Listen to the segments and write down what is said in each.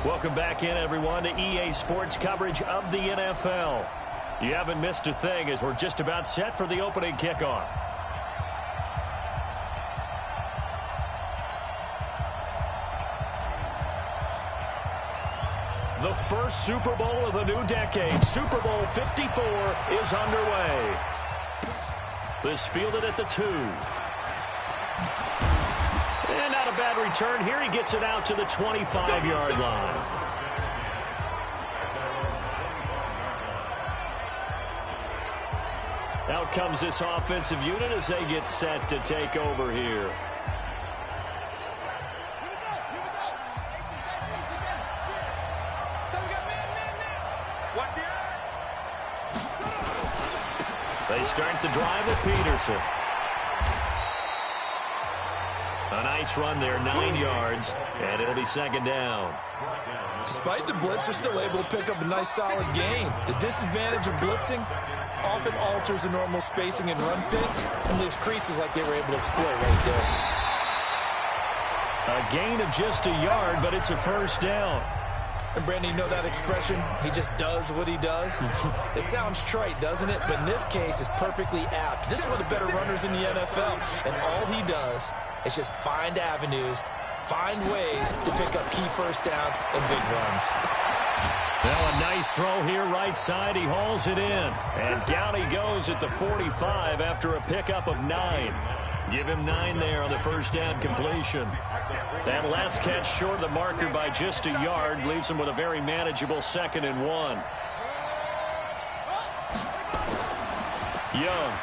Welcome back in, everyone, to EA Sports coverage of the NFL. You haven't missed a thing as we're just about set for the opening kickoff. The first Super Bowl of the new decade, Super Bowl 54, is underway. This fielded at the 2. And not a bad return here. He gets it out to the 25-yard line. Out comes this offensive unit as they get set to take over here. They start the drive with Peterson. A nice run there, 9 yards, and it'll be second down. Despite the blitz, they're still able to pick up a nice, solid gain. The disadvantage of blitzing often alters the normal spacing and run fits and leaves creases like they were able to exploit right there. A gain of just a yard, but it's a first down. And, Brandon, you know that expression, he just does what he does? It sounds trite, doesn't it? But in this case, it's perfectly apt. This is one of the better runners in the NFL, and all he does is just find avenues, find ways to pick up key first downs and big runs. Now a nice throw here right side. He hauls it in. And down he goes at the 45 after a pickup of 9. Give him 9 there on the first down completion. That last catch short of the marker by just a yard leaves him with a very manageable 2nd and 1. Young.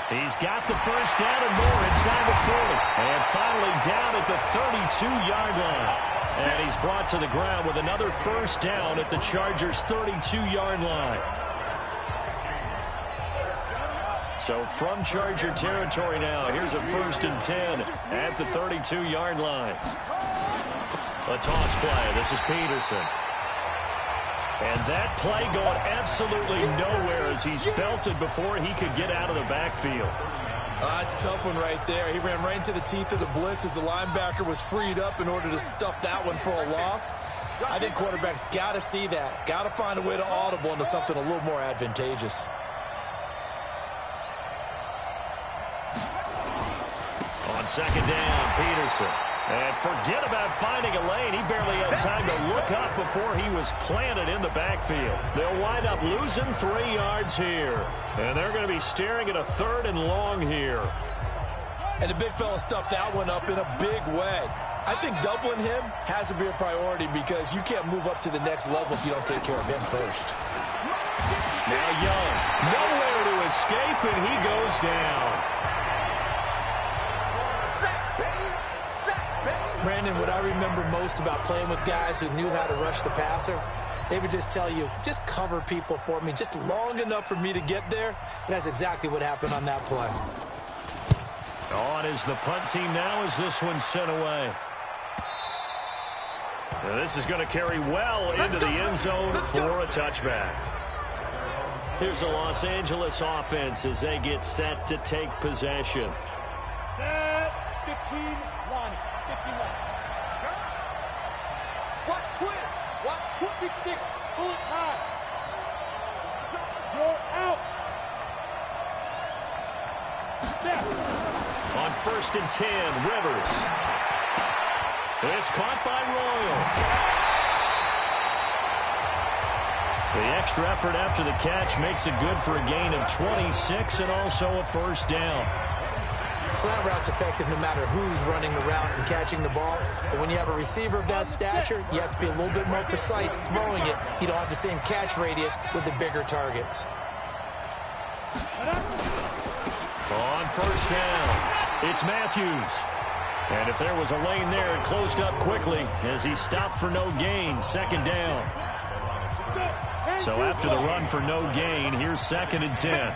He's got the first down and more inside the 40. And finally down at the 32-yard line. And he's brought to the ground with another first down at the Chargers' 32-yard line. So from Charger territory now, here's a 1st and 10 at the 32-yard line. A toss play. This is Peterson. And that play going absolutely nowhere as he's belted before he could get out of the backfield. It's a tough one right there. He ran right into the teeth of the blitz as the linebacker was freed up in order to stuff that one for a loss. I think quarterbacks got to see that. Got to find a way to audible into something a little more advantageous. On second down, Peterson. And forget about finding a lane. He barely had time to look up before he was planted in the backfield. They'll wind up losing 3 yards here. And they're going to be staring at a 3rd and long here. And the big fella stuffed that one up in a big way. I think doubling him has to be a priority because you can't move up to the next level if you don't take care of him first. Now Young, nowhere to escape, and he goes down. Brandon, what I remember most about playing with guys who knew how to rush the passer, they would just tell you, just cover people for me, just long enough for me to get there. And that's exactly what happened on that play. On is the punt team now as this one's sent away. Now this is going to carry well into the end zone for a touchback. Here's the Los Angeles offense as they get set to take possession. Set, 15-1. 15-1. Watch twist. Watch 266. Pull it high. You're out. Step. On 1st and 10, Rivers. It's caught by Royal. The extra effort after the catch makes it good for a gain of 26 and also a first down. Slant route's effective no matter who's running the route and catching the ball. But when you have a receiver of that stature, you have to be a little bit more precise throwing it. You don't have the same catch radius with the bigger targets. On first down, it's Matthews. And if there was a lane there, it closed up quickly as he stopped for no gain. 2nd down. So after the run for no gain, here's 2nd and 10.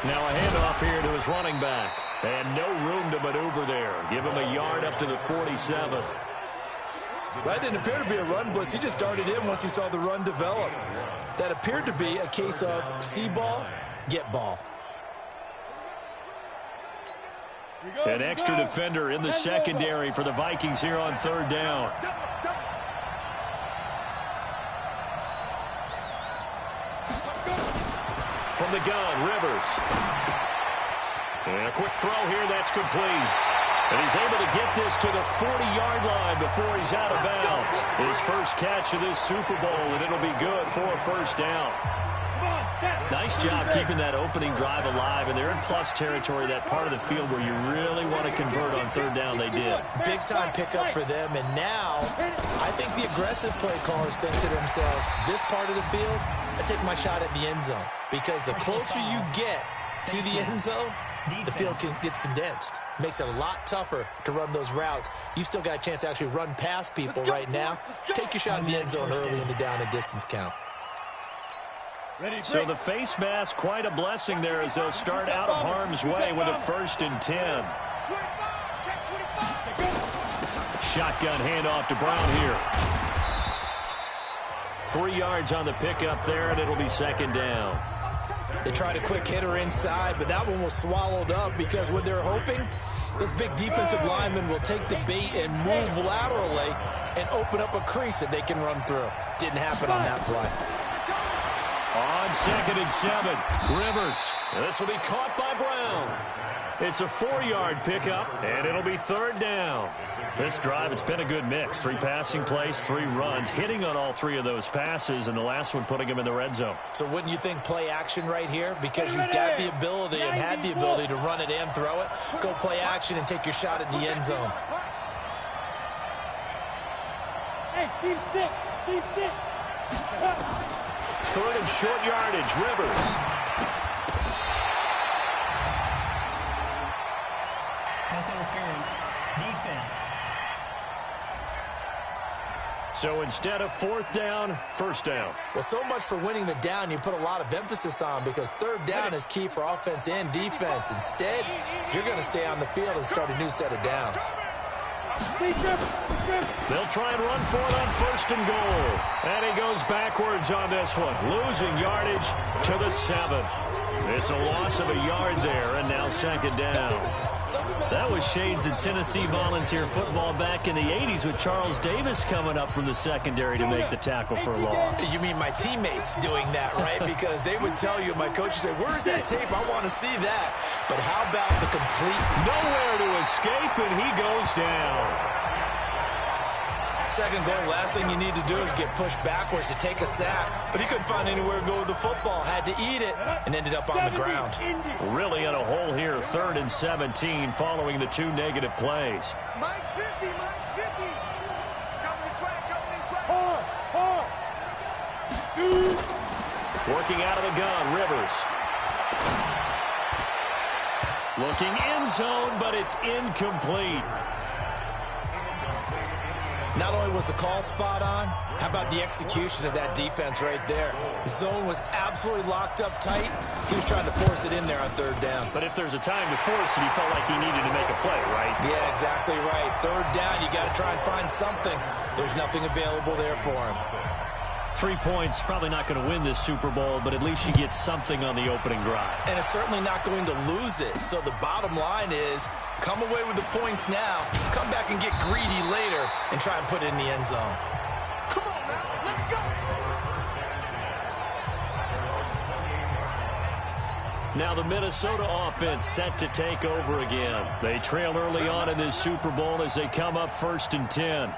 Now a handoff here to his running back. And no room to maneuver there. Give him a yard up to the 47. That didn't appear to be a run blitz. He just darted in once he saw the run develop. That appeared to be a case of see ball, get ball. An extra defender in the secondary for the Vikings here on third down. From the gun, Rivers. And a quick throw here, that's complete. And he's able to get this to the 40-yard line before he's out of bounds. His first catch of this Super Bowl, and it'll be good for a first down. Nice job keeping that opening drive alive, and they're in plus territory, that part of the field where you really want to convert on third down. They did. Big-time pickup for them, and now I think the aggressive play callers think to themselves, this part of the field, I take my shot at the end zone, because the closer you get to the end zone, the field gets condensed. Makes it a lot tougher to run those routes. You still got a chance to actually run past people right now. Take your shot in the end zone early in the down and distance count. So the face mask, quite a blessing there as they'll start out of harm's way with a 1st and 10. Shotgun handoff to Brown here. 3 yards on the pickup there, and it'll be 2nd down. They tried a quick hitter inside, but that one was swallowed up because what they're hoping, those big defensive linemen will take the bait and move laterally and open up a crease that they can run through. Didn't happen on that play. On 2nd and 7, Rivers. This will be caught by Brown. It's a 4-yard pickup, and it'll be 3rd down. This drive, it's been a good mix. 3 passing plays, 3 runs, hitting on all 3 of those passes, and the last one putting him in the red zone. So wouldn't you think play action right here? Because you've got the ability and had the ability to run it and throw it. Go play action and take your shot at the end zone. Hey, team 6, team 6. 3rd and short yardage, Rivers. Pass interference, defense. So instead of 4th down, 1st down. Well, so much for winning the down you put a lot of emphasis on, because 3rd down is key for offense and defense. Instead, you're going to stay on the field and start a new set of downs. They'll try and run for it on 1st and goal. And he goes backwards on this one, losing yardage to the 7. It's a loss of a yard there, and now 2nd down. That was shades of Tennessee volunteer football back in the 80s with Charles Davis coming up from the secondary to make the tackle for a loss. You mean my teammates doing that, right? Because they would tell you, my coach would say, where's that tape? I want to see that. But how about the complete... Nowhere to escape, and he goes down. 2nd goal, last thing you need to do is get pushed backwards to take a sack. But he couldn't find anywhere to go with the football. Had to eat it and ended up on the ground. Really in a hole here, 3rd and 17 following the 2 negative plays. Mike's 50, Mike's 50. Coming this way, coming this way. Hard. Shoot. Working out of the gun, Rivers. Looking end zone, but it's incomplete. Not only was the call spot on, how about the execution of that defense right there? The zone was absolutely locked up tight. He was trying to force it in there on 3rd down. But if there's a time to force it, he felt like he needed to make a play, right? Yeah, exactly right. 3rd down, you got to try and find something. There's nothing available there for him. 3 points, probably not going to win this Super Bowl, but at least you get something on the opening drive. And it's certainly not going to lose it. So the bottom line is, come away with the points now, come back and get greedy later, and try and put it in the end zone. Come on now, let's go. Now the Minnesota offense set to take over again. They trail early on in this Super Bowl as they come up 1st and 10.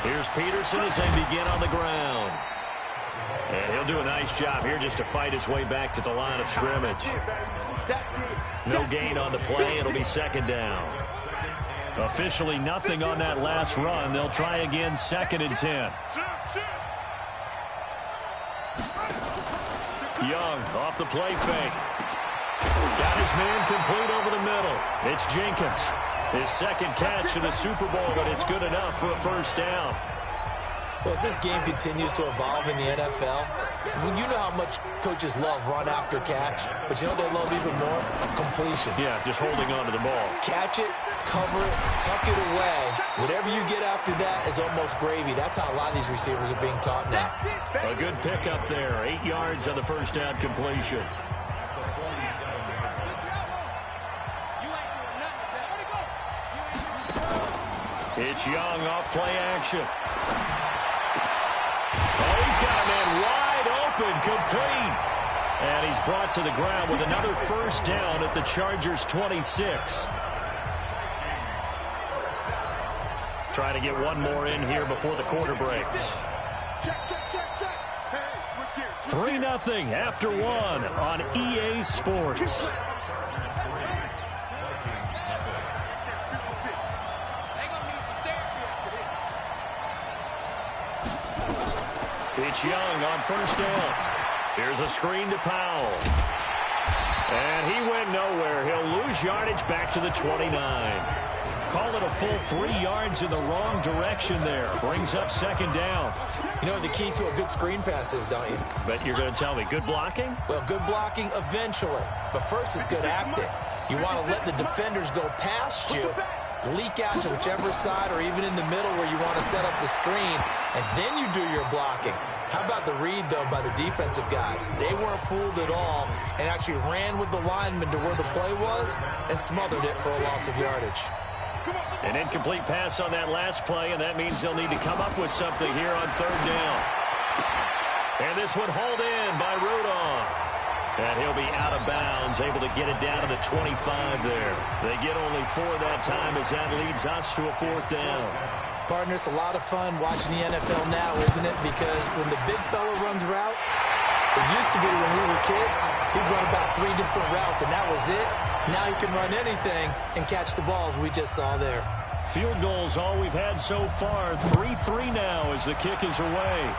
Here's Peterson as they begin on the ground. And he'll do a nice job here just to fight his way back to the line of scrimmage. No gain on the play. It'll be 2nd down. Officially nothing on that last run. They'll try again 2nd and 10. Young off the play fake. Got his man complete over the middle. It's Jenkins. His 2nd catch of the Super Bowl, but it's good enough for a 1st down. Well, as this game continues to evolve in the NFL, you know how much coaches love run after catch, but you know what they love even more? Completion. Yeah, just holding on to the ball. Catch it, cover it, tuck it away. Whatever you get after that is almost gravy. That's how a lot of these receivers are being taught now. A good pickup there. 8 yards on the 1st down completion. It's Young off play action. Oh, he's got a man wide open, complete. And he's brought to the ground with another first down at the Chargers' 26. Trying to get one more in here before the quarter breaks. 3-0 after one on EA Sports. It's Young on first down. Here's a screen to Powell. And he went nowhere. He'll lose yardage back to the 29. Call it a full 3 yards in the wrong direction there. Brings up second down. You know what the key to a good screen pass is, don't you? Bet you're going to tell me. Good blocking? Well, good blocking eventually. But first is good acting. You want to let the defenders go past you, leak out to whichever side or even in the middle where you want to set up the screen, and then you do your blocking. How about the read, though, by the defensive guys? They weren't fooled at all and actually ran with the lineman to where the play was and smothered it for a loss of yardage. An incomplete pass on that last play, and that means they'll need to come up with something here on third down. And this one hauled in by Rudolph. And he'll be out of bounds, able to get it down to the 25 there. They get only 4 that time as that leads us to a fourth down. Partner, it's a lot of fun watching the NFL now, isn't it? Because when the big fella runs routes, it used to be when we were kids, he'd run about 3 different routes, and that was it. Now he can run anything and catch the balls we just saw there. Field goals all we've had so far. 3-3 now as the kick is away.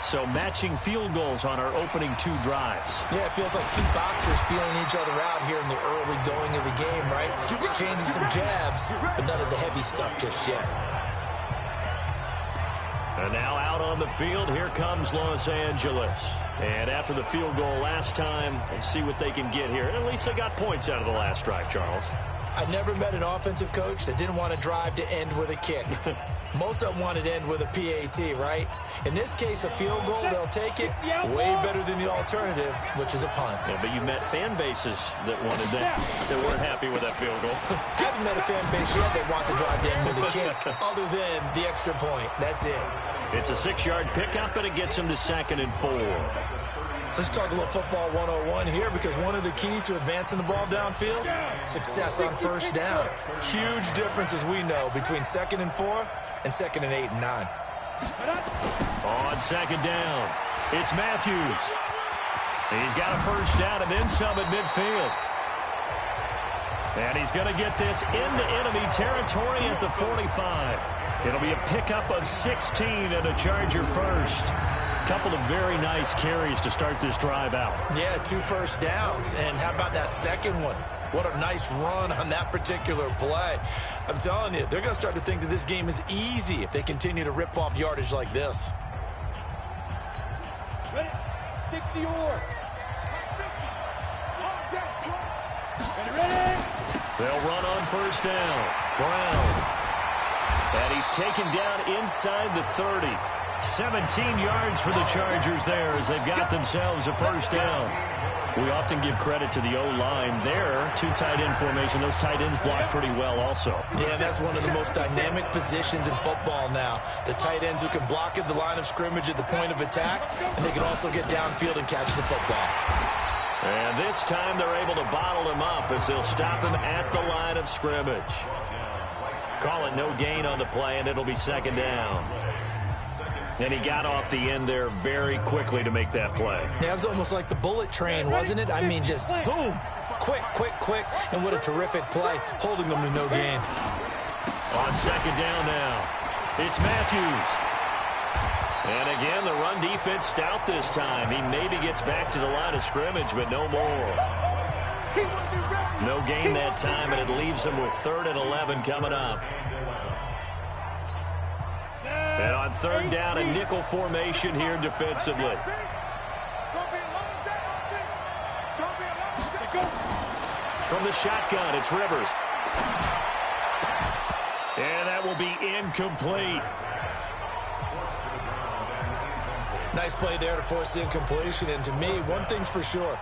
So matching field goals on our opening 2 drives. Yeah, it feels like 2 boxers feeling each other out here in the early going of the game, right? Exchanging some jabs, but none of the heavy stuff just yet. And now out on the field, here comes Los Angeles. And after the field goal last time, we'll see what they can get here. At least they got points out of the last drive, Charles. I never met an offensive coach that didn't want to drive to end with a kick. Most of them wanted to end with a PAT, right? In this case, a field goal, they'll take it way better than the alternative, which is a punt. Yeah, but you met fan bases that wanted that, that weren't happy with that field goal. I haven't met a fan base yet that wants to drive to end with a kick, other than the extra point. That's it. It's a 6-yard pickup, and it gets them to 2nd and 4. Let's talk a little football 101 here, because one of the keys to advancing the ball downfield, success on first down. Huge difference, as we know, between 2nd and 4 and 2nd and 8 and 9. On second down, it's Matthews. He's got a first down and then some at midfield. And he's going to get this into enemy territory at the 45. It'll be a pickup of 16 and a Charger first. Couple of very nice carries to start this drive out. Yeah, 2 first downs. And how about that second one? What a nice run on that particular play. I'm telling you, they're going to start to think that this game is easy if they continue to rip off yardage like this. Ready? 60 or. Ready? They'll run on first down. Brown. And he's taken down inside the 30. 17 yards for the Chargers there as they've got themselves a first down. We often give credit to the O-line there. 2 tight end formation. Those tight ends block pretty well also. Yeah, that's one of the most dynamic positions in football now. The tight ends who can block at the line of scrimmage at the point of attack, and they can also get downfield and catch the football. And this time they're able to bottle him up as they'll stop him at the line of scrimmage. Call it no gain on the play, and it'll be second down. And he got off the end there very quickly to make that play. Yeah, it was almost like the bullet train, wasn't it? I mean, just zoom. Quick, quick, quick. And what a terrific play, holding them to no gain. On second down now, it's Matthews. And again, the run defense stout this time. He maybe gets back to the line of scrimmage, but no more. No gain that time, and it leaves him with 3rd and 11 coming up. And on third down, a nickel formation here defensively. From the shotgun, it's Rivers. And that will be incomplete. Nice play there to force the incompletion. And to me, one thing's for sure.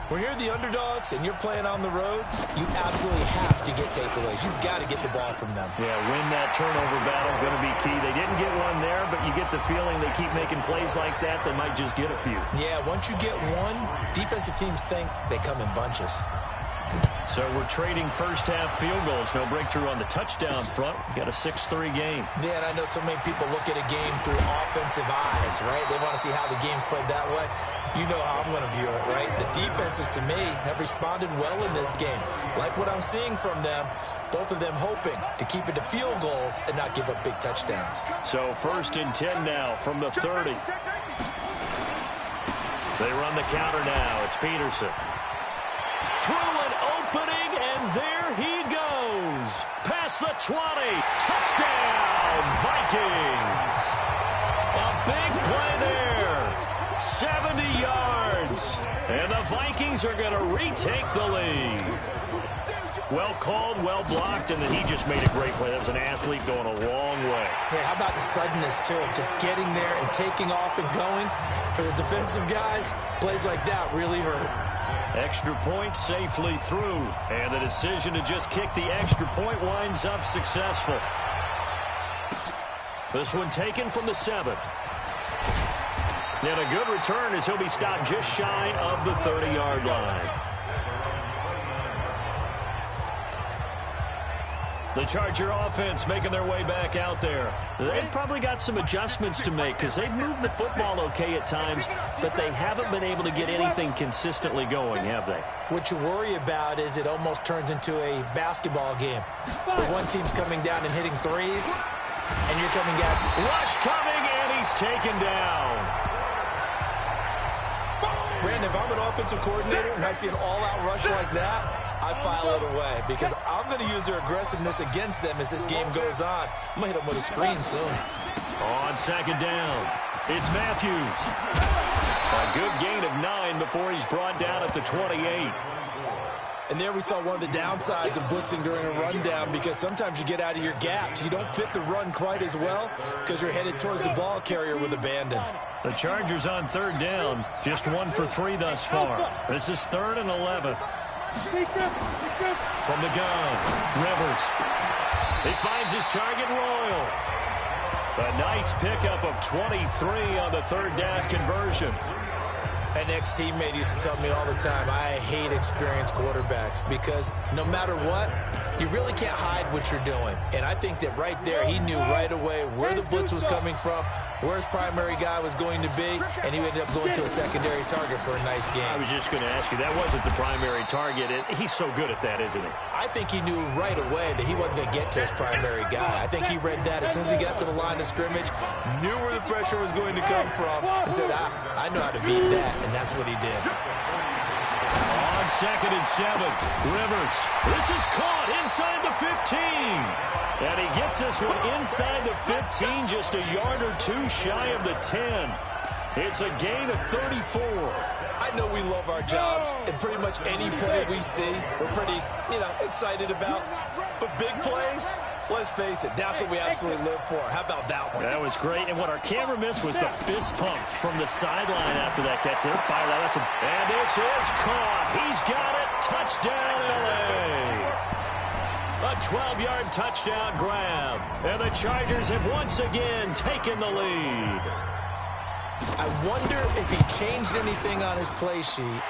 When you're the underdogs and you're playing on the road, you absolutely have to get takeaways. You've got to get the ball from them. Yeah, win that turnover battle, going to be key. They didn't get one there, but you get the feeling they keep making plays like that, they might just get a few. Yeah, once you get one, defensive teams think they come in bunches. So we're trading first-half field goals. No breakthrough on the touchdown front. We got a 6-3 game. Yeah, and I know so many people look at a game through offensive eyes, right? They want to see how the game's played that way. You know how I'm going to view it, right? The defenses, to me, have responded well in this game. Like what I'm seeing from them, both of them hoping to keep it to field goals and not give up big touchdowns. So 1st and 10 now from the 30. They run the counter now. It's Peterson. Through an opening, and there he goes. Past the 20. Touchdown, Vikings. A big play there. 70 yards. And the Vikings are going to retake the lead. Well called, well blocked, and then he just made a great play. That was an athlete going a long way. Yeah, how about the suddenness, too, of just getting there and taking off and going? For the defensive guys, plays like that really hurt. Extra point safely through, and the decision to just kick the extra point winds up successful. This one taken from the 7. And a good return as he'll be stopped just shy of the 30-yard line. The Charger offense making their way back out there. They've probably got some adjustments to make because they've moved the football okay at times, but they haven't been able to get anything consistently going, have they? What you worry about is it almost turns into a basketball game where one team's coming down and hitting threes, and you're coming out. Rush coming, and he's taken down. Brandon, if I'm an offensive coordinator and I see an all-out rush like that, I file it away because I'm going to use their aggressiveness against them as this game goes on. I'm going to hit them with a screen soon. On 2nd down, it's Matthews. A good gain of 9 before he's brought down at the 28. And there we saw one of the downsides of blitzing during a rundown because sometimes you get out of your gaps. You don't fit the run quite as well because you're headed towards the ball carrier with abandon. The Chargers on 3rd down, just 1 for 3 thus far. This is 3rd and 11. From the gun, Rivers. He finds his target, Royal. A nice pickup of 23 on the 3rd down conversion. An ex-teammate used to tell me all the time, I hate experienced quarterbacks because no matter what, you really can't hide what you're doing. And I think that right there, he knew right away where the blitz was coming from, where his primary guy was going to be, and he ended up going to a secondary target for a nice game. I was just going to ask you, that wasn't the primary target. He's so good at that, isn't he? I think he knew right away that he wasn't going to get to his primary guy. I think he read that as soon as he got to the line of scrimmage, knew where the pressure was going to come from, and said, I know how to beat that, and that's what he did. On 2nd and 7, Rivers. This is caught inside the 15. And he gets this one inside the 15, just a yard or 2 shy of the 10. It's a gain of 34. I know we love our jobs, and pretty much any play we see, we're pretty, excited about. But big plays, let's face it, that's what we absolutely live for. How about that one? That was great, and what our camera missed was the fist pump from the sideline after that catch. They're fired out. And this is caught. He's got it. Touchdown, L.A. A 12-yard touchdown grab. And the Chargers have once again taken the lead. I wonder if he changed anything on his play sheet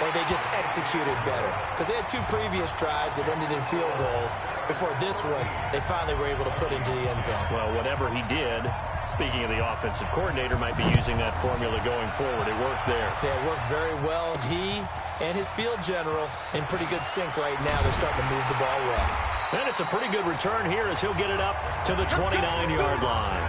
or they just executed better. Because they had 2 previous drives that ended in field goals. Before this one, they finally were able to put into the end zone. Well, whatever he did, speaking of the offensive coordinator, might be using that formula going forward. It worked there. Yeah, it worked very well. He and his field general in pretty good sync right now. They're starting to move the ball well. And it's a pretty good return here as he'll get it up to the 29-yard line.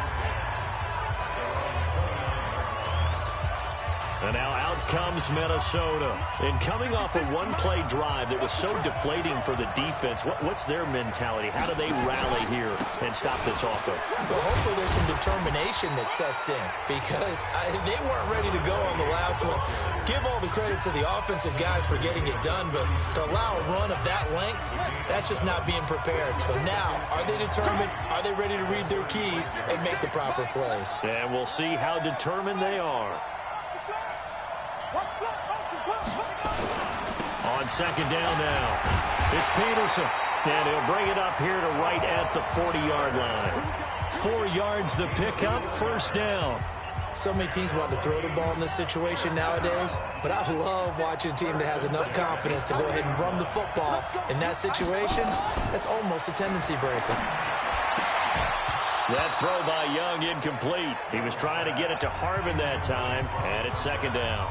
And now out comes Minnesota. And coming off a one-play drive that was so deflating for the defense, what's their mentality? How do they rally here and stop this offense? Well, hopefully there's some determination that sets in because they weren't ready to go on the last one. Give all the credit to the offensive guys for getting it done, but to allow a run of that length, that's just not being prepared. So now, are they determined? Are they ready to read their keys and make the proper plays? And we'll see how determined they are. on second down now. It's Peterson, and he'll bring it up here to right at the 40-yard line. 4 yards the pickup, first down. So many teams want to throw the ball in this situation nowadays, but I love watching a team that has enough confidence to go ahead and run the football. In that situation, that's almost a tendency breaker. That throw by Young incomplete. He was trying to get it to Harvin that time, and it's second down.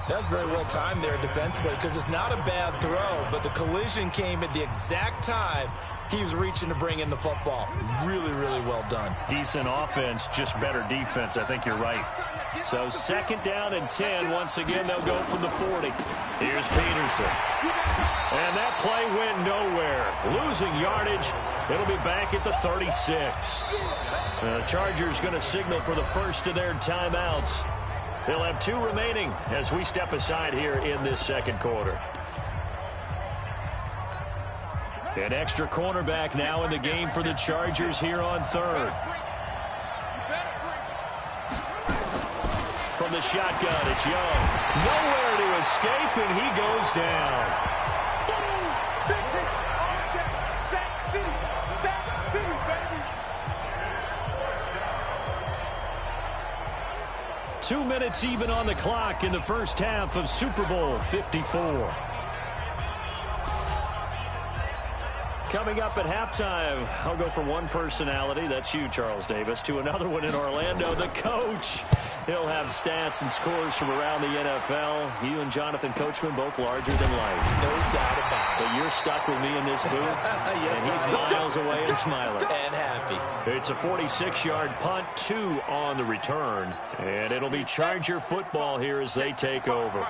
That's very well timed there defensively because it's not a bad throw, but the collision came at the exact time he was reaching to bring in the football. Really, really well done. Decent offense, just better defense. I think you're right. So second down and 10. Once again, they'll go from the 40. Here's Peterson. And that play went nowhere. Losing yardage. It'll be back at the 36. The Chargers going to signal for the first of their timeouts. They'll have 2 remaining as we step aside here in this second quarter. An extra cornerback now in the game for the Chargers here on third. From the shotgun, it's Young. Nowhere to escape, and he goes down. Sack City, baby. 2 minutes even on the clock in the first half of Super Bowl 54. Coming up at halftime, I'll go from one personality, that's you, Charles Davis, to another one in Orlando, the coach. He'll have stats and scores from around the NFL. You and Jonathan Coachman, both larger than life. No doubt about it. But you're stuck with me in this booth, Yes, and he's miles away and smiling. And happy. It's a 46-yard punt, 2 on the return. And it'll be Charger football here as they take over.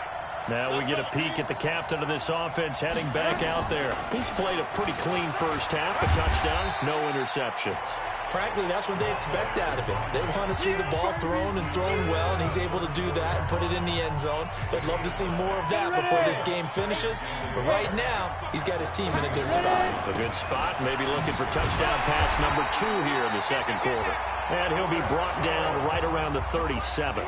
Now we get a peek at the captain of this offense heading back out there. He's played a pretty clean first half, a touchdown, no interceptions. Frankly, that's what they expect out of it. They want to see the ball thrown and thrown well, and he's able to do that and put it in the end zone. They'd love to see more of that before this game finishes. But right now, he's got his team in a good spot. A good spot, maybe looking for touchdown pass number 2 here in the second quarter. And he'll be brought down right around the 37.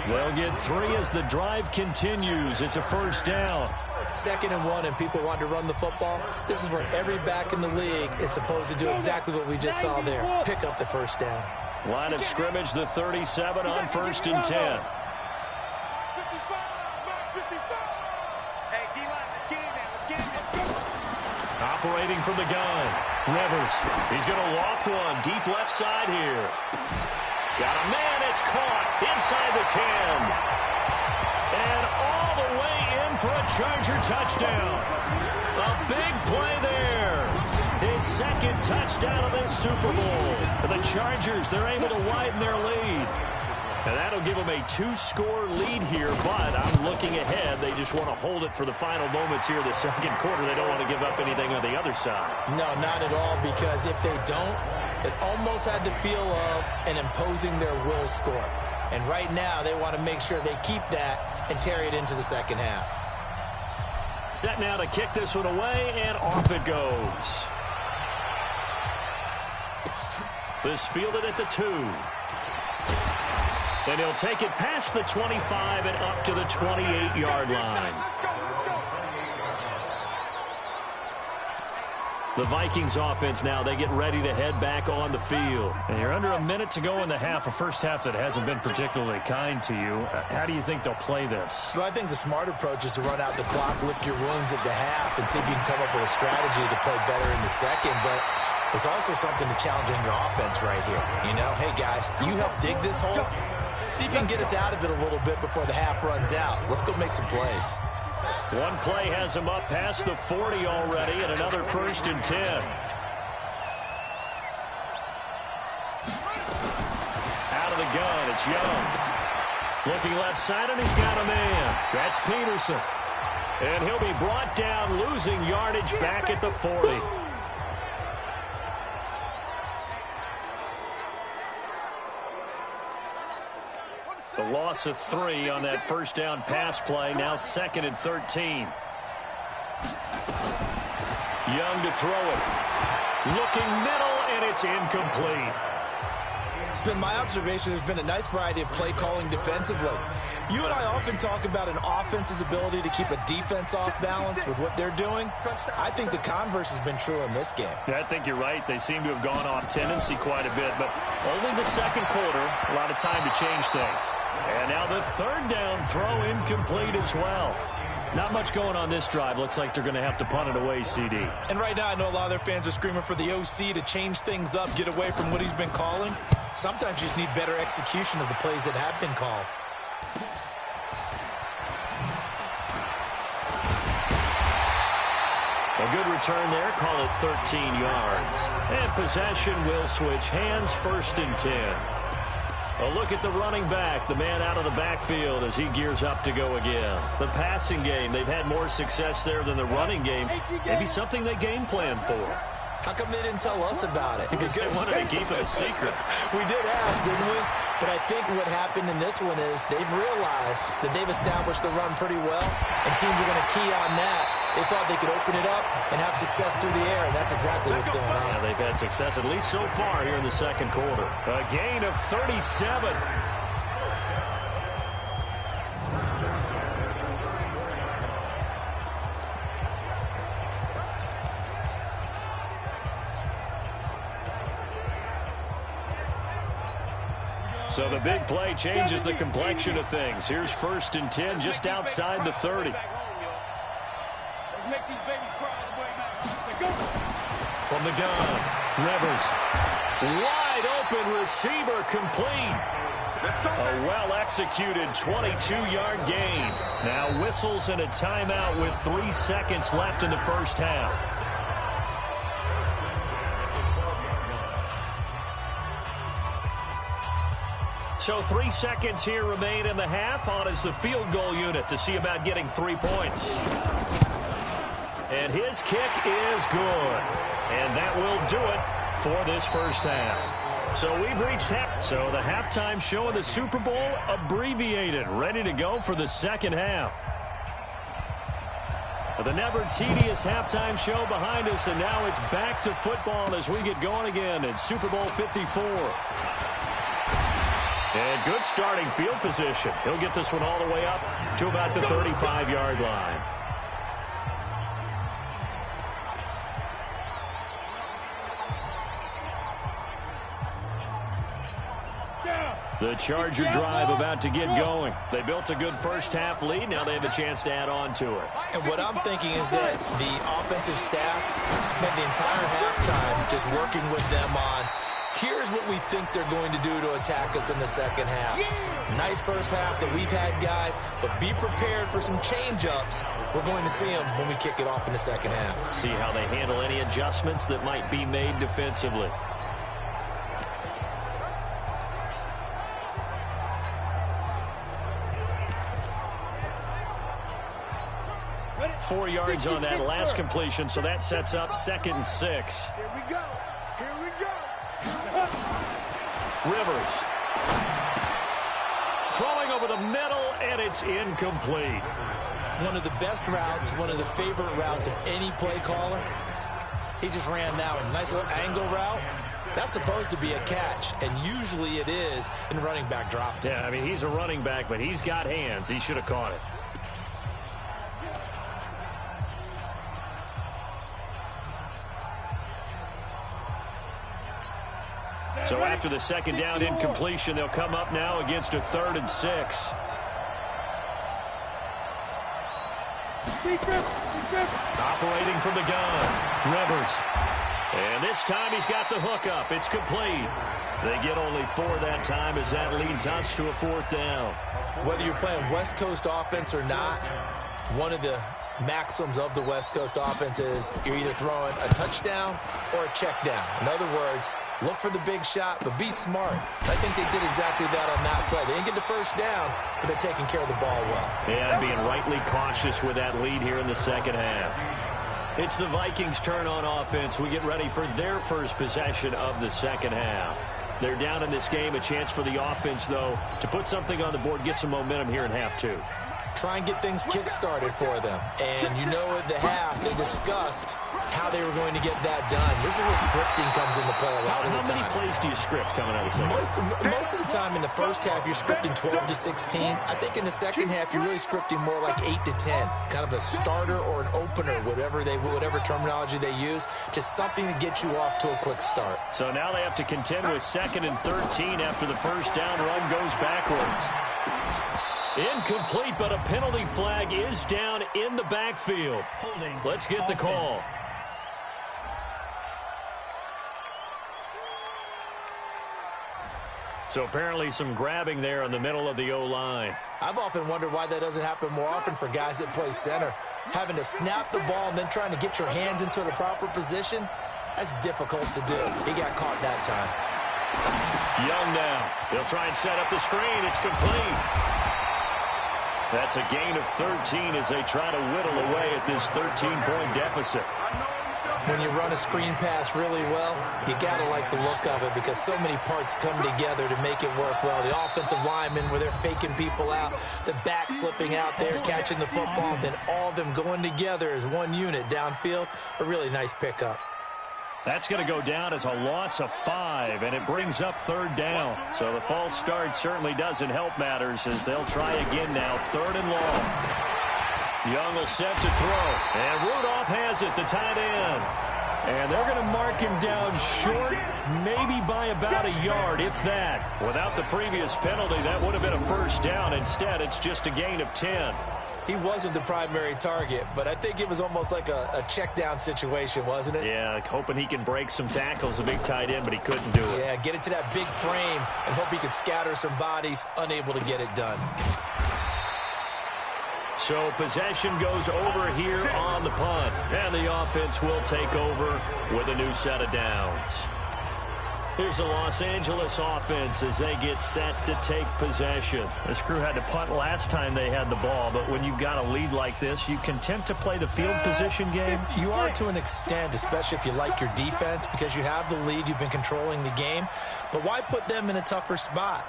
They'll get 3 as the drive continues. It's a first down. 2nd and 1, and people want to run the football. This is where every back in the league is supposed to do exactly what we just saw there. Pick up the first down. Line of scrimmage, the 37 on 1st and 10. Hey, D-line, let's get in there. Let's get in there. Operating from the gun. Rivers. He's going to loft one. Deep left side here. Got a man. It's caught inside the 10. And all the way in for a Charger touchdown. A big play there. His 2nd touchdown of this Super Bowl. The Chargers, they're able to widen their lead. And that'll give them a 2-score lead here, but I'm looking ahead. They just want to hold it for the final moments here of the second quarter. They don't want to give up anything on the other side. No, not at all, because if they don't, it almost had the feel of an imposing their will score. And right now, they want to make sure they keep that and carry it into the second half. Set now to kick this one away, and off it goes. This fielded at the 2. And he'll take it past the 25 and up to the 28-yard line. The Vikings offense now, they get ready to head back on the field. And you're under a minute to go in the half, a first half that hasn't been particularly kind to you. How do you think they'll play this? Well, I think the smart approach is to run out the clock, lick your wounds at the half, and see if you can come up with a strategy to play better in the second. But there's also something to challenging your offense right here. You know, hey, guys, you help dig this hole. See if you can get us out of it a little bit before the half runs out. Let's go make some plays. One play has him up past the 40 already, and another 1st and 10. Out of the gun, it's Young. Looking left side, and he's got a man. That's Peterson. And he'll be brought down, losing yardage back at the 40. The loss of 3 on that first down pass play. Now 2nd and 13. Young to throw it. Looking middle, and it's incomplete. It's been my observation there's been a nice variety of play calling defensively. You and I often talk about an offense's ability to keep a defense off balance with what they're doing. I think the converse has been true in this game. Yeah, I think you're right. They seem to have gone off tendency quite a bit, but only the second quarter, a lot of time to change things. And now the third down throw incomplete as well. Not much going on this drive. Looks like they're going to have to punt it away, CD. And right now, I know a lot of their fans are screaming for the OC to change things up, get away from what he's been calling. Sometimes you just need better execution of the plays that have been called. A good return there. Call it 13 yards. And possession will switch hands, 1st and 10. A look at the running back, the man out of the backfield as he gears up to go again. The passing game, they've had more success there than the running game. Maybe something they game plan for. How come they didn't tell us about it? Because they wanted to keep it a secret. We did ask, didn't we? But I think what happened in this one is they've realized that they've established the run pretty well, and teams are going to key on that. They thought they could open it up and have success through the air, and that's exactly what's going on. Yeah, they've had success at least so far here in the second quarter. A gain of 37. So the big play changes the complexion of things. Here's 1st and 10 just outside the 30. Let's make these babies cry all the way now. From the gun, Rivers. Wide open receiver complete. A well-executed 22-yard gain. Now whistles and a timeout with 3 seconds left in the first half. So 3 seconds here remain in the half. On is the field goal unit to see about getting 3 points. And his kick is good. And that will do it for this first half. So we've reached half. So the halftime show of the Super Bowl abbreviated. Ready to go for the second half. The never tedious halftime show behind us. And now it's back to football as we get going again in Super Bowl 54. And good starting field position. He'll get this one all the way up to about the 35-yard line. The Charger drive about to get going. They built a good first half lead. Now they have a chance to add on to it. And what I'm thinking is that the offensive staff spent the entire halftime just working with them on, here's what we think they're going to do to attack us in the second half. Nice first half that we've had, guys, but be prepared for some change-ups. We're going to see them when we kick it off in the second half. See how they handle any adjustments that might be made defensively. Ready? 4 yards on that last completion, so that sets up 2nd and 6. Here we go. Here we go. Rivers. Throwing over the middle, and it's incomplete. One of the best routes, one of the favorite routes of any play caller. He just ran that one. Nice little angle route. That's supposed to be a catch, and usually it is in running back drop. Yeah, I mean, he's a running back, but he's got hands. He should have caught it. So after the second down incompletion, they'll come up now against a 3rd and 6. Operating from the gun, Rivers. And this time he's got the hook up. It's complete. They get only 4 that time as that leads us to a 4th down. Whether you're playing West Coast offense or not, one of the maxims of the West Coast offense is you're either throwing a touchdown or a check down. In other words, look for the big shot, but be smart. I think they did exactly that on that play. They didn't get the first down, but they're taking care of the ball well. Yeah, being rightly cautious with that lead here in the second half. It's the Vikings' turn on offense. We get ready for their first possession of the second half. They're down in this game. A chance for the offense, though, to put something on the board, get some momentum here in half 2. Try and get things kick-started for them. And you know at the half, they discussed how they were going to get that done. This is where scripting comes into play a lot of the time. How many plays do you script coming out of the second? Most of the time in the first half, you're scripting 12 to 16. I think in the second half, you're really scripting more like 8 to 10. Kind of a starter or an opener, whatever terminology they use. Just something to get you off to a quick start. So now they have to contend with 2nd and 13 after the first down run goes backwards. Incomplete, but a penalty flag is down in the backfield. Holding. Let's get the call. So apparently some grabbing there in the middle of the O-line. I've often wondered why that doesn't happen more often for guys that play center. Having to snap the ball and then trying to get your hands into the proper position, that's difficult to do. He got caught that time. Young now. They'll try and set up the screen. It's complete. That's a gain of 13 as they try to whittle away at this 13-point deficit. When you run a screen pass really well, you got to like the look of it because so many parts come together to make it work well. The offensive linemen where they're faking people out, the back slipping out there, catching the football, then all of them going together as one unit downfield. A really nice pickup. That's going to go down as a loss of 5, and it brings up 3rd down. So the false start certainly doesn't help matters as they'll try again now, 3rd and long. Young will set to throw, and Rudolph has it, the tight end. And they're going to mark him down short, maybe by about a yard, if that. Without the previous penalty, that would have been a first down. Instead, it's just a gain of 10. He wasn't the primary target, but I think it was almost like a check down situation, wasn't it? Yeah, hoping he can break some tackles, a big tight end, but he couldn't do it. Yeah, get it to that big frame and hope he could scatter some bodies, unable to get it done. So possession goes over here on the punt, and the offense will take over with a new set of downs. Here's the Los Angeles offense as they get set to take possession. This crew had to punt last time they had the ball, but when you've got a lead like this, you content to play the field position game? You are to an extent, especially if you like your defense, because you have the lead, you've been controlling the game. But why put them in a tougher spot?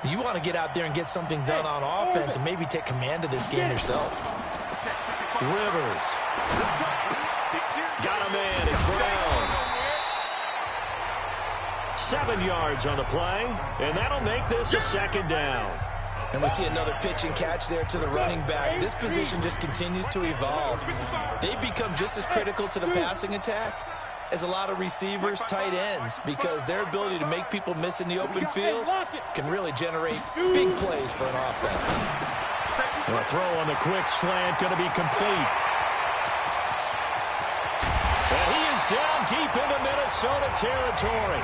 You want to get out there and get something done on offense and maybe take command of this game yourself. Rivers. Got a man. It's Brown. 7 yards on the play, and that'll make this a 2nd down. And we see another pitch and catch there to the running back. This position just continues to evolve. They become just as critical to the passing attack as a lot of receivers, tight ends, because their ability to make people miss in the open field can really generate big plays for an offense. The throw on the quick slant going to be complete. And he is down deep into Minnesota territory.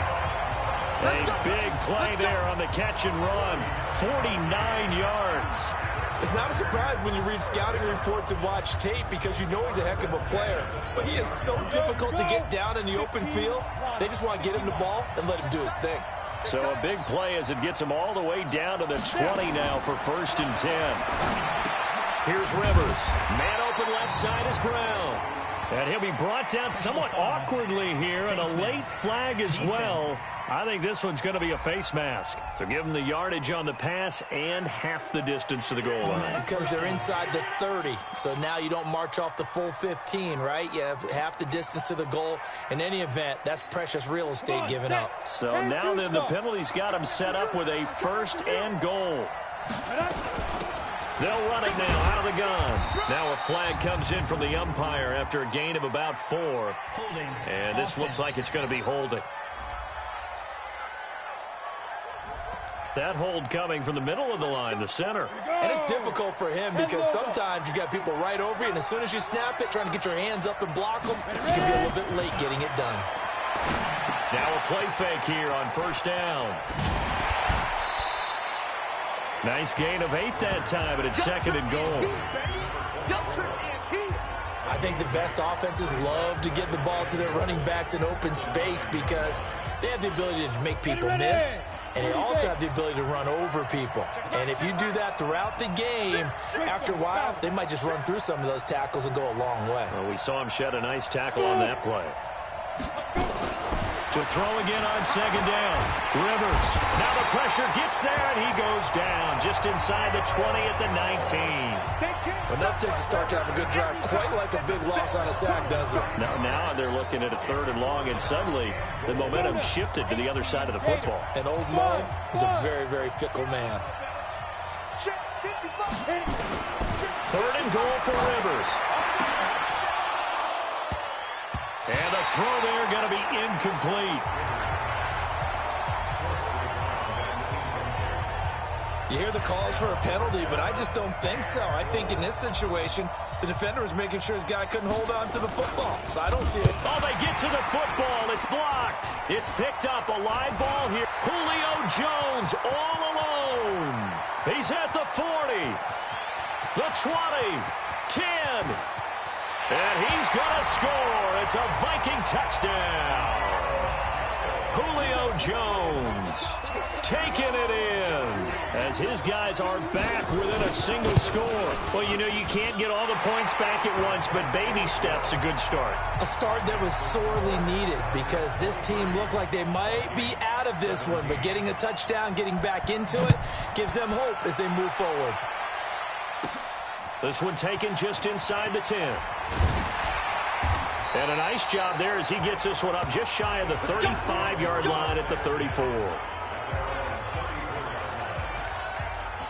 A big play there on the catch and run. 49 yards. It's not a surprise when you read scouting reports and watch tape because you know he's a heck of a player. But he is so difficult to get down in the open field. They just want to get him the ball and let him do his thing. So a big play as it gets him all the way down to the 20 now for 1st and 10. Here's Rivers. Man open left side is Brown. And he'll be brought down somewhat awkwardly here, and a late flag as well. I think this one's going to be a face mask. So give them the yardage on the pass and half the distance to the goal line. Because they're inside the 30. So now you don't march off the full 15, right? You have half the distance to the goal. In any event, that's precious real estate given up. So now then the penalty's got them set up with a 1st and goal. They'll run it now out of the gun. Now a flag comes in from the umpire after a gain of about 4. Holding. And this looks like it's going to be holding. That hold coming from the middle of the line, the center. And it's difficult for him because sometimes you've got people right over you, and as soon as you snap it, trying to get your hands up and block them, you can be a little bit late getting it done. Now a play fake here on 1st down. Nice gain of 8 that time, but it's 2nd and goal. I think the best offenses love to get the ball to their running backs in open space because they have the ability to make people miss, and they also have the ability to run over people. And if you do that throughout the game, after a while, they might just run through some of those tackles and go a long way. Well, we saw him shed a nice tackle on that play. To throw again on second down. Rivers. Now the pressure gets there, and he goes down just inside the 20 at the 19. Enough takes a start to have a good drive. Quite like a big loss on a sack, does it? Now they're looking at a 3rd and long, and suddenly the momentum shifted to the other side of the football. And old Mo is a very, very fickle man. 3rd and goal for Rivers. And the throw there going to be incomplete. You hear the calls for a penalty, but I just don't think so. I think in this situation, the defender was making sure his guy couldn't hold on to the football. So I don't see it. Oh, they get to the football. It's blocked. It's picked up. A live ball here. Julio Jones all alone. He's at the 40, the 20, 10. And he's going to score. It's a Viking touchdown. Julio Jones taking it in as his guys are back within a single score. Well, you know, you can't get all the points back at once, but baby steps, a good start. A start that was sorely needed because this team looked like they might be out of this one, but getting a touchdown, getting back into it, gives them hope as they move forward. This one taken just inside the 10. And a nice job there as he gets this one up just shy of the 35-yard line at the 34.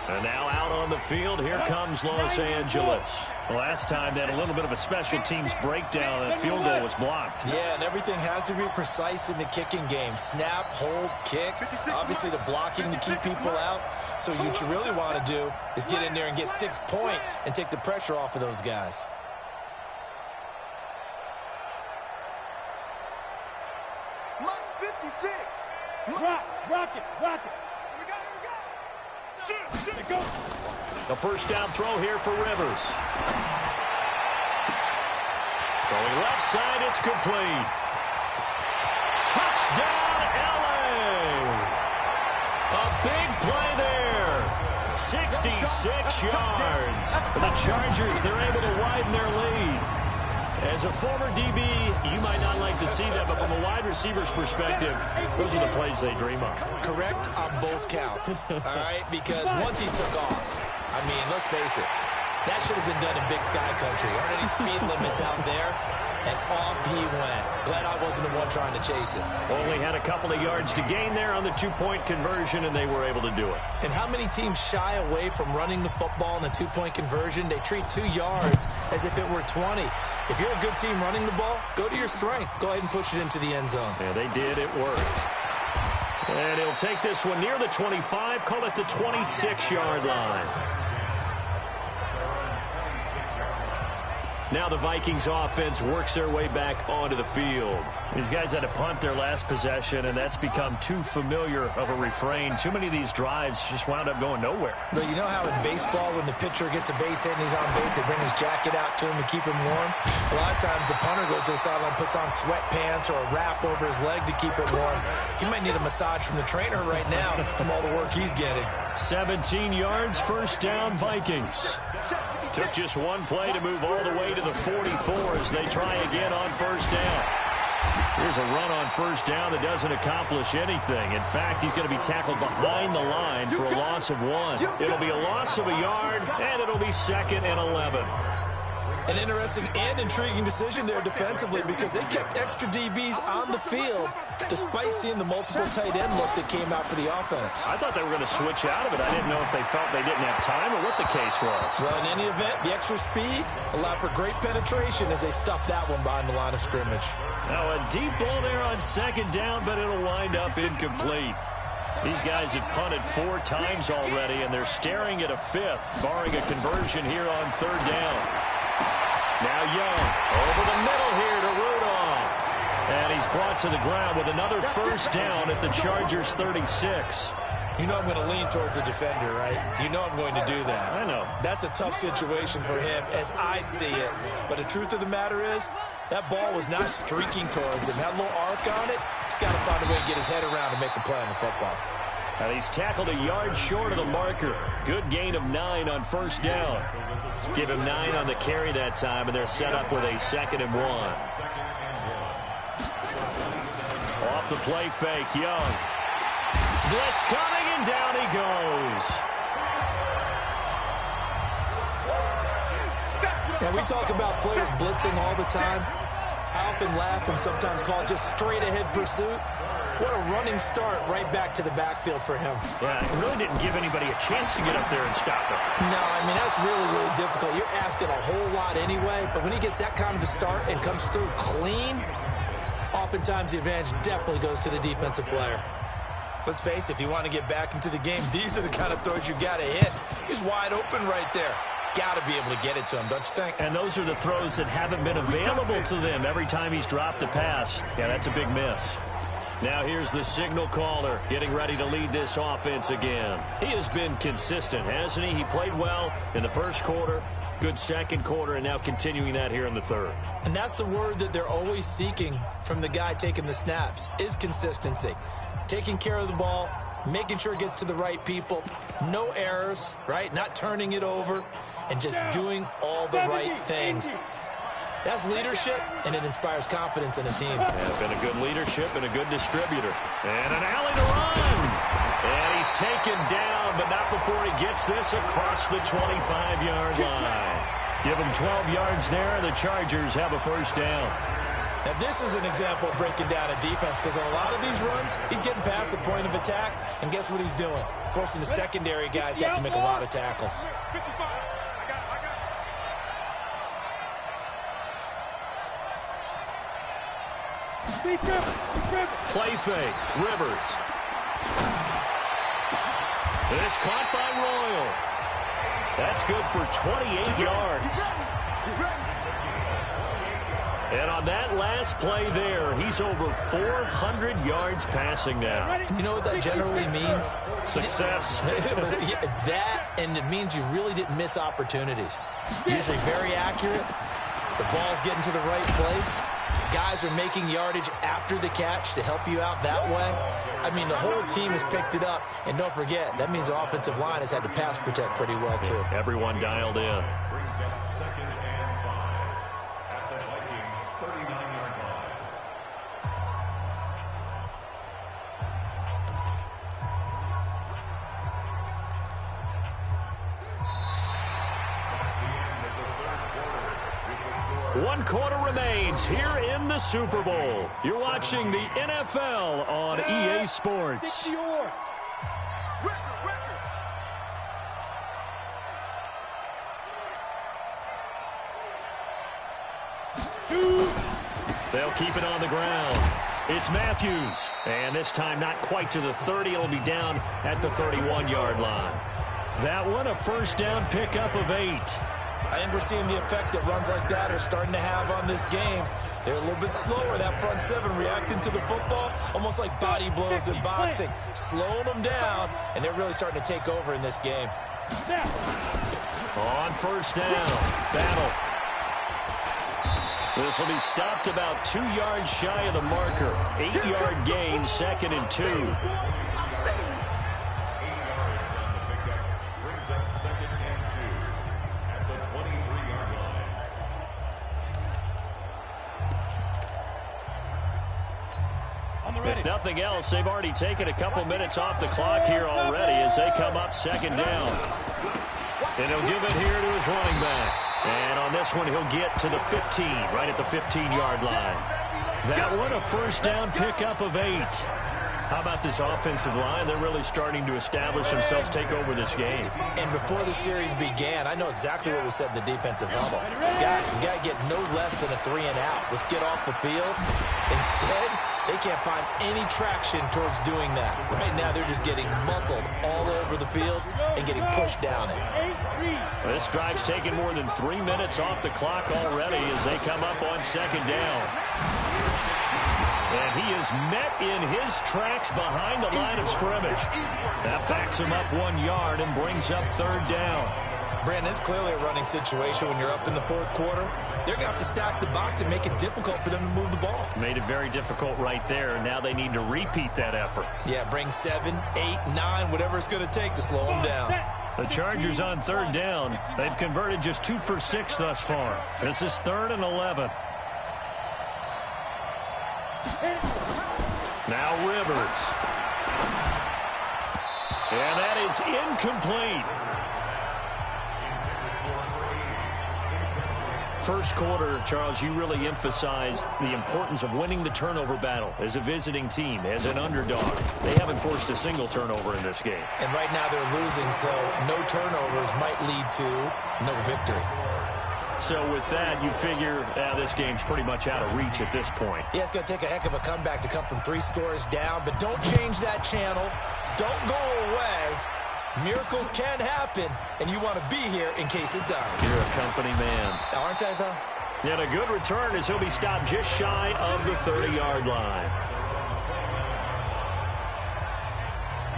And now out on the field, here comes Los Angeles. Last time, they had a little bit of a special teams breakdown. That field goal was blocked. Yeah, and everything has to be precise in the kicking game. Snap, hold, kick. Obviously, the blocking to keep people out. So what you really want to do is get in there and get 6 points and take the pressure off of those guys. Mark 56. Rock it. Shoot. Go. The first down throw here for Rivers. Throwing left side, it's complete. Touchdown, LA. A big play there. 66 yards. The Chargers, they're able to widen their lead. As a former DB, you might not like to see that, but from a wide receiver's perspective, those are the plays they dream of. Correct on both counts, all right? Because once he took off, I mean, let's face it, that should have been done in Big Sky Country. Aren't any speed limits out there? And off he went. Glad I wasn't the one trying to chase it. Only had a couple of yards to gain there on the 2-point conversion, and they were able to do it. And how many teams shy away from running the football in the 2-point conversion? They treat 2 yards as if it were 20. If you're a good team running the ball, go to your strength. Go ahead and push it into the end zone. Yeah, they did. It worked. And he'll take this one near the 25, call it the 26-yard line. Now the Vikings offense works their way back onto the field. These guys had to punt their last possession, and that's become too familiar of a refrain. Too many of these drives just wound up going nowhere. But you know how in baseball, when the pitcher gets a base hit and he's on base, they bring his jacket out to him to keep him warm? A lot of times the punter goes to the sideline, puts on sweatpants or a wrap over his leg to keep it warm. He might need a massage from the trainer right now from all the work he's getting. 17 yards, first down, Vikings. Took just one play to move all the way to the 44 as they try again on first down. Here's a run on first down that doesn't accomplish anything. In fact, he's going to be tackled behind the line for a loss of 1. It'll be a loss of a yard, and it'll be 2nd and 11. An interesting and intriguing decision there defensively because they kept extra DBs on the field despite seeing the multiple tight end look that came out for the offense. I thought they were going to switch out of it. I didn't know if they felt they didn't have time or what the case was. Well, in any event, the extra speed allowed for great penetration as they stuffed that one behind the line of scrimmage. Now a deep ball there on second down, but it'll wind up incomplete. These guys have punted 4 times already, and they're staring at a 5th, barring a conversion here on third down. Now Young over the middle here to Rudolph. And he's brought to the ground with another first down at the Chargers 36. You know I'm going to lean towards the defender, right? You know I'm going to do that. I know. That's a tough situation for him as I see it. But the truth of the matter is, that ball was not streaking towards him. Had a little arc on it. He's got to find a way to get his head around and make a play on the football. And he's tackled a yard short of the marker. Good gain of 9 on first down. Give him 9 on the carry that time, and they're set up with a 2nd and 1. Off the play fake, Young. Blitz coming, and down he goes. Yeah, we talk about players blitzing all the time. I often laugh and sometimes call it just straight-ahead pursuit. What a running start right back to the backfield for him. Yeah, it really didn't give anybody a chance to get up there and stop him. No, I mean, that's really, really difficult. You're asking a whole lot anyway, but when he gets that kind of a start and comes through clean, oftentimes the advantage definitely goes to the defensive player. Let's face it, if you want to get back into the game, these are the kind of throws you got to hit. He's wide open right there. Got to be able to get it to him, don't you think? And those are the throws that haven't been available to them every time he's dropped a pass. Yeah, that's a big miss. Now here's the signal caller getting ready to lead this offense again. He has been consistent, hasn't he? He played well in the first quarter, good second quarter, and now continuing that here in the third. And that's the word that they're always seeking from the guy taking the snaps, is consistency. Taking care of the ball, making sure it gets to the right people, no errors, right? Not turning it over, and just doing all the right things. That's leadership, and it inspires confidence in a team. Yeah, been a good leadership and a good distributor. And an alley to run. And he's taken down, but not before he gets this across the 25-yard line. Give him 12 yards there. The Chargers have a first down. Now, this is an example of breaking down a defense, because on a lot of these runs, he's getting past the point of attack, and guess what he's doing? Forcing the secondary guys to have to make a lot of tackles. Play fake. Rivers. This caught by Royal. That's good for 28 yards. And on that last play there, he's over 400 yards passing now. You know what that generally means? Success. That, and it means you really didn't miss opportunities. Usually very accurate. The ball's getting to the right place. Guys are making yardage after the catch to help you out that way. I mean, the whole team has picked it up. And don't forget, that means the offensive line has had to pass protect pretty well, too. Yeah, everyone dialed in. One quarter remains here in the Super Bowl. You're watching the NFL on EA Sports. They'll keep it on the ground. It's Matthews. And this time not quite to the 30. It'll be down at the 31-yard line. That one a first down pickup of 8. I think we're seeing the effect that runs like that are starting to have on this game. They're a little bit slower, that front seven, reacting to the football, almost like body blows in boxing, slowing them down, and they're really starting to take over in this game. On first down, Battle. This will be stopped about 2 yards shy of the marker. 8-yard gain, 2nd and 2. If nothing else, they've already taken a couple minutes off the clock here already as they come up 2nd down. And he'll give it here to his running back. And on this one, he'll get to the 15, right at the 15-yard line. That one, a first down pickup of 8. How about this offensive line? They're really starting to establish themselves, take over this game. And before the series began, I know exactly what was said in the defensive huddle. Guys, we got to get no less than a 3-and-out. Let's get off the field. Instead, they can't find any traction towards doing that. Right now, they're just getting muscled all over the field and getting pushed down it. This drive's taken more than 3 minutes off the clock already as they come up on 2nd down. And he is met in his tracks behind the line of scrimmage. That backs him up 1 yard and brings up 3rd down. Brandon, it's clearly a running situation when you're up in the 4th quarter. They're going to have to stack the box and make it difficult for them to move the ball. Made it very difficult right there. Now they need to repeat that effort. Yeah, bring 7, 8, 9, whatever it's going to take to slow them down. The Chargers on 3rd down. They've converted just 2 for 6 thus far. This is 3rd and 11. Now Rivers. And that is incomplete. First quarter, Charles, you really emphasized the importance of winning the turnover battle as a visiting team, as an underdog. They haven't forced a single turnover in this game. And right now they're losing, so no turnovers might lead to no victory. So with that, you figure this game's pretty much out of reach at this point. Yeah, it's going to take a heck of a comeback to come from 3 scores down, but don't change that channel. Don't go away. Miracles can happen, and you want to be here in case it does. You're a company man. Aren't I, though? And a good return as he'll be stopped just shy of the 30-yard line.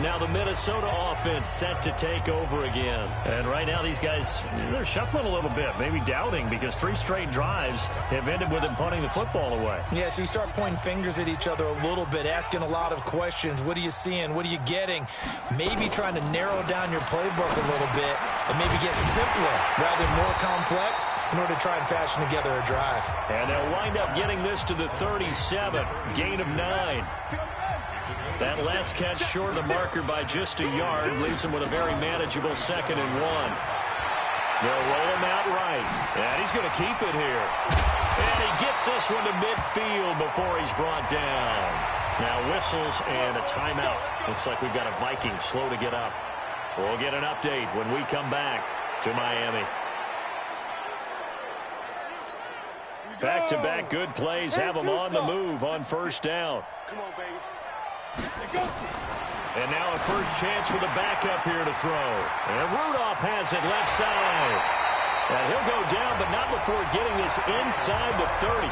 Now the Minnesota offense set to take over again. And right now these guys, they're shuffling a little bit, maybe doubting, because 3 straight drives have ended with them punting the football away. Yeah, so you start pointing fingers at each other a little bit, asking a lot of questions. What are you seeing? What are you getting? Maybe trying to narrow down your playbook a little bit and maybe get simpler rather than more complex in order to try and fashion together a drive. And they'll wind up getting this to the 37, gain of 9. That last catch short of the marker by just a yard leaves him with a very manageable 2nd and 1. They'll roll him out right, and he's going to keep it here. And he gets this one to midfield before he's brought down. Now whistles and a timeout. Looks like we've got a Viking slow to get up. We'll get an update when we come back to Miami. Back-to-back good plays have them on the move on first down. Come on, baby. And now a first chance for the backup here to throw. And Rudolph has it left side. And he'll go down, but not before getting this inside the 30.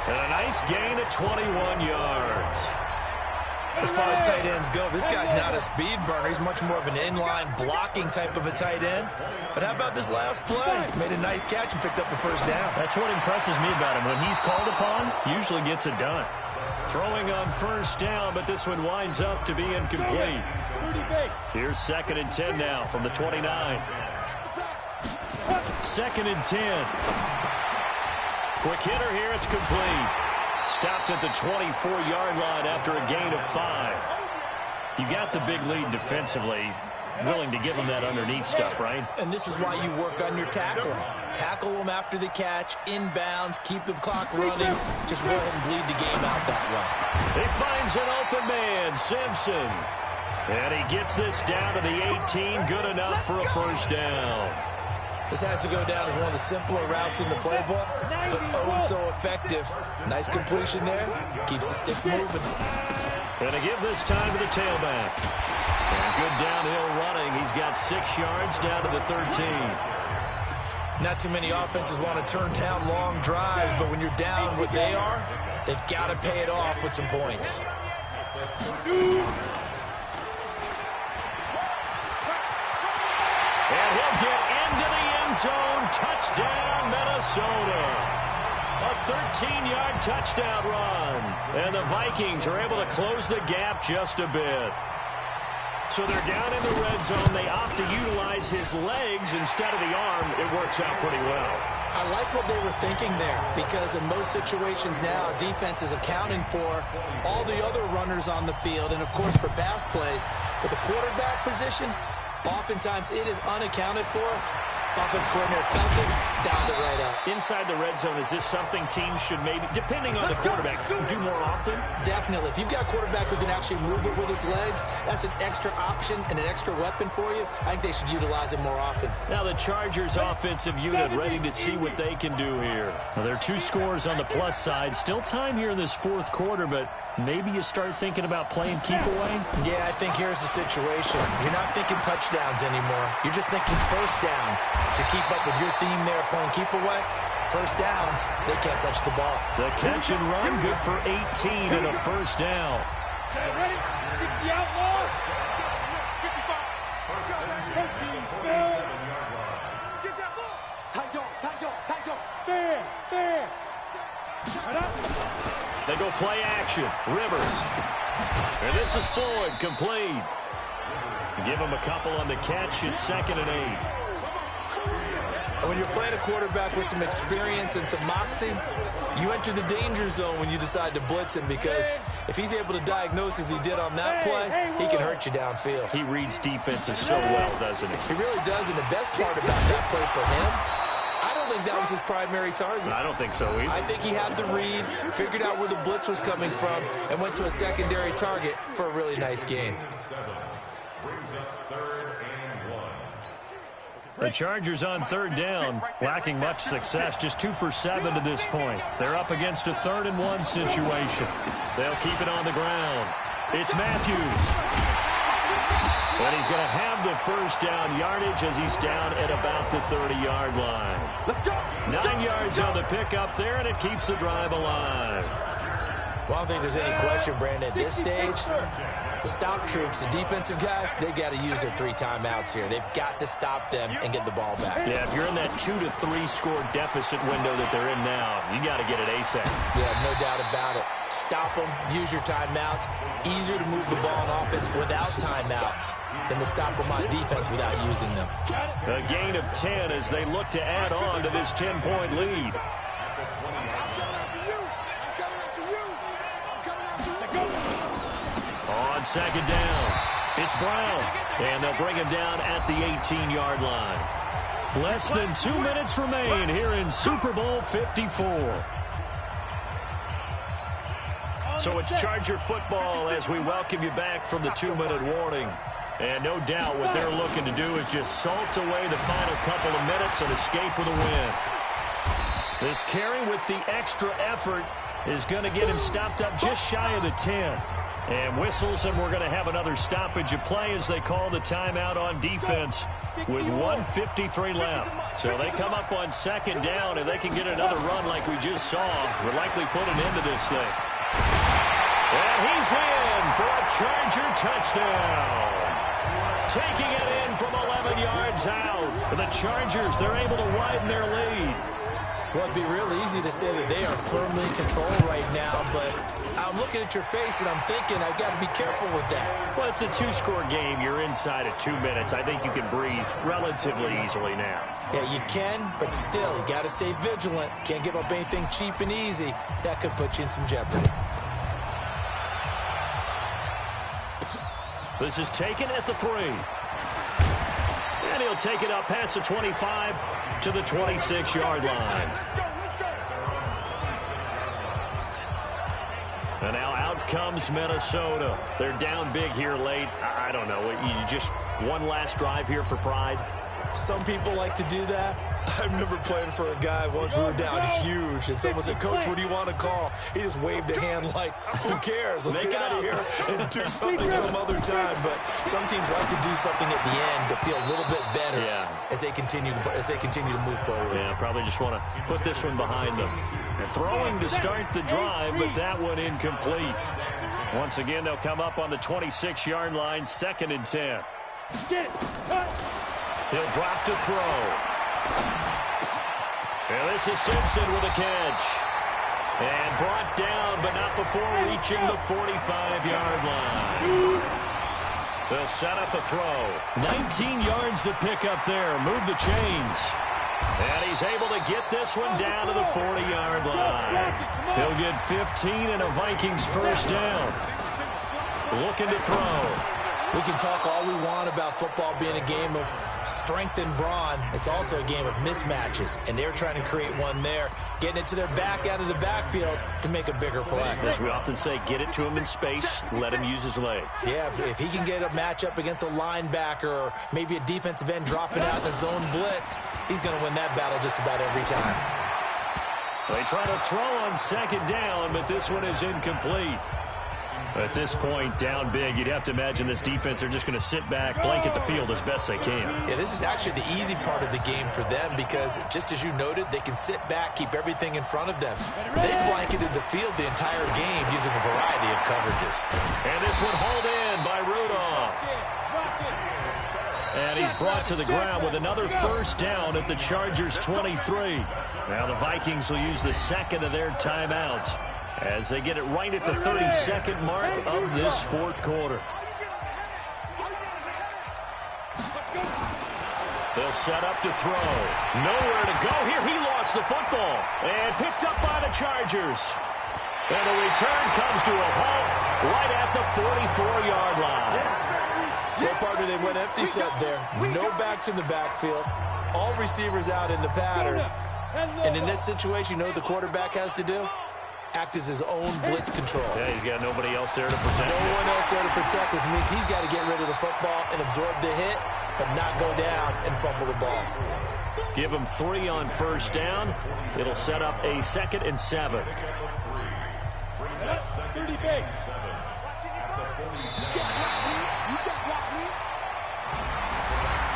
And a nice gain at 21 yards. As far as tight ends go, this guy's not a speed burner. He's much more of an inline blocking type of a tight end. But how about this last play? Made a nice catch and picked up a first down. That's what impresses me about him. When he's called upon, usually gets it done. Throwing on first down, but this one winds up to be incomplete. Here's 2nd and 10 now from the 29. 2nd and 10. Quick hitter here, it's complete. Stopped at the 24-yard line after a gain of 5. You got the big lead defensively. Willing to give him that underneath stuff, right? And this is why you work on your tackling. Tackle them after the catch, inbounds, keep the clock running. Just go ahead and bleed the game out that way. He finds an open man, Simpson. And he gets this down to the 18, good enough for a first down. This has to go down as one of the simpler routes in the playbook, but oh so effective. Nice completion there. Keeps the sticks moving. And to give this time to the tailback. And good downhill running. He's got 6 yards down to the 13. Not too many offenses want to turn down long drives, but when you're down what they are, they've got to pay it off with some points. And he'll get into the end zone. Touchdown, Minnesota. A 13-yard touchdown run. And the Vikings are able to close the gap just a bit. So they're down in the red zone. They opt to utilize his legs instead of the arm. It works out pretty well. I like what they were thinking there, because in most situations now, defense is accounting for all the other runners on the field, and of course for pass plays. But the quarterback position, oftentimes it is unaccounted for. Offense coordinator felt it, dialed it right up. Inside the red zone, is this something teams should maybe, depending on the quarterback, do more often? Definitely. If you've got a quarterback who can actually move it with his legs, that's an extra option and an extra weapon for you. I think they should utilize it more often. Now the Chargers offensive unit ready to see what they can do here. Well, there are 2 scores on the plus side. Still time here in this 4th quarter, but maybe you start thinking about playing keep away? Yeah, I think here's the situation. You're not thinking touchdowns anymore. You're just thinking first downs. To keep up with your theme there, playing keep away, first downs, they can't touch the ball. The catch and run, good for 18 and a first down. Ready? 60 outlaws. 55. Get that ball. Tight dog. Fair. They go play action. Rivers. And this is Floyd, complete. Give him a couple on the catch. It's 2nd and 8. And when you're playing a quarterback with some experience and some moxie, you enter the danger zone when you decide to blitz him, because if he's able to diagnose as he did on that play, he can hurt you downfield. He reads defenses so well, doesn't he? He really does, and the best part about that play for him, I don't think that was his primary target. I don't think so either. I think he had the read, figured out where the blitz was coming from, and went to a secondary target for a really nice gain. The Chargers on third down, lacking much success, just 2 for 7 to this point. They're up against a 3rd-and-1 situation. They'll keep it on the ground. It's Matthews. And he's going to have the first down yardage as he's down at about the 30-yard line. 9 yards on the pickup there, and it keeps the drive alive. Well, I don't think there's any question, Brandon, at this stage, the stop troops, the defensive guys, they got to use their 3 timeouts here. They've got to stop them and get the ball back. Yeah, if you're in that 2 to 3 score deficit window that they're in now, you got to get it ASAP. Yeah, no doubt about it. Stop them, use your timeouts. Easier to move the ball on offense without timeouts than to stop them on defense without using them. A gain of 10 as they look to add on to this 10-point lead. On second down, it's Brown, and they'll bring him down at the 18-yard line. Less than 2 minutes remain here in Super Bowl 54. So it's Charger football as we welcome you back from the 2-minute warning. And no doubt what they're looking to do is just salt away the final couple of minutes and escape with a win. This carry with the extra effort is going to get him stopped up just shy of the 10. And whistles, and we're going to have another stoppage of play as they call the timeout on defense with 1:53 left. So they come up on second down, and they can get another run like we just saw. We're likely put an end to this thing. And he's in for a Charger touchdown. Taking it in from 11 yards out. The Chargers, they're able to widen their lead. Well, it'd be real easy to say that they are firmly in control right now, but I'm looking at your face and I'm thinking I've got to be careful with that. Well, it's a 2-score game. You're inside of 2 minutes. I think you can breathe relatively easily now. Yeah, you can, but still, you got to stay vigilant. Can't give up anything cheap and easy. That could put you in some jeopardy. This is taken at the 3. And he'll take it up past the 25 to the 26-yard line. And now out comes Minnesota. They're down big here late. I don't know. You just one last drive here for pride. Some people like to do that. I remember playing for a guy once. We were down huge, and someone said, "Coach, what do you want to call?" He just waved a hand like, "Who cares? Let's get out of here and do something some other time." But some teams like to do something at the end to feel a little bit better as they continue to move forward. Yeah, probably just want to put this one behind them. They're throwing to start the drive, but that one incomplete. Once again, they'll come up on the 26-yard line, 2nd and 10. He'll drop to throw. And this is Simpson with a catch. And brought down, but not before reaching the 45-yard line. They'll set up a throw. 19 yards to pick up there. Move the chains. And he's able to get this one down to the 40-yard line. He'll get 15 and a Vikings first down. Looking to throw. We can talk all we want about football being a game of strength and brawn. It's also a game of mismatches, and they're trying to create one there, getting it to their back out of the backfield to make a bigger play. As we often say, get it to him in space, let him use his legs. Yeah, if he can get a matchup against a linebacker or maybe a defensive end dropping out in a zone blitz, he's going to win that battle just about every time. They try to throw on second down, but this one is incomplete. At this point, down big, you'd have to imagine this defense are just going to sit back, blanket the field as best they can. Yeah, this is actually the easy part of the game for them because, just as you noted, they can sit back, keep everything in front of them. They've blanketed the field the entire game using a variety of coverages. And this one hauled in by Rudolph. And he's brought to the ground with another first down at the Chargers' 23. Now the Vikings will use the second of their timeouts as they get it right at the 32nd mark of this fourth quarter. They'll set up to throw. Nowhere to go here. He lost the football and picked up by the Chargers. And the return comes to a halt right at the 44-yard line. Well, partner, they went empty set there. No backs in the backfield. All receivers out in the pattern. And in this situation, you know what the quarterback has to do? Act as his own blitz control. Yeah, he's got nobody else there to protect. No one else there to protect, which means he's got to get rid of the football and absorb the hit, but not go down and fumble the ball. Give him 3 on first down. It'll set up a 2nd and 7. 30 base.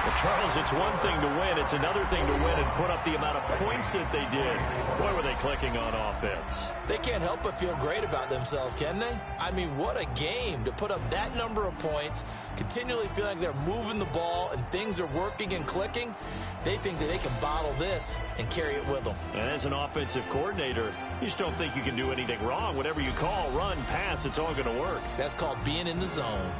Well, Charles, it's one thing to win. It's another thing to win and put up the amount of points that they did. Boy, were they clicking on offense. They can't help but feel great about themselves, can they? I mean, what a game to put up that number of points, continually feeling like they're moving the ball and things are working and clicking. They think that they can bottle this and carry it with them. And as an offensive coordinator, you just don't think you can do anything wrong. Whatever you call, run, pass, it's all going to work. That's called being in the zone.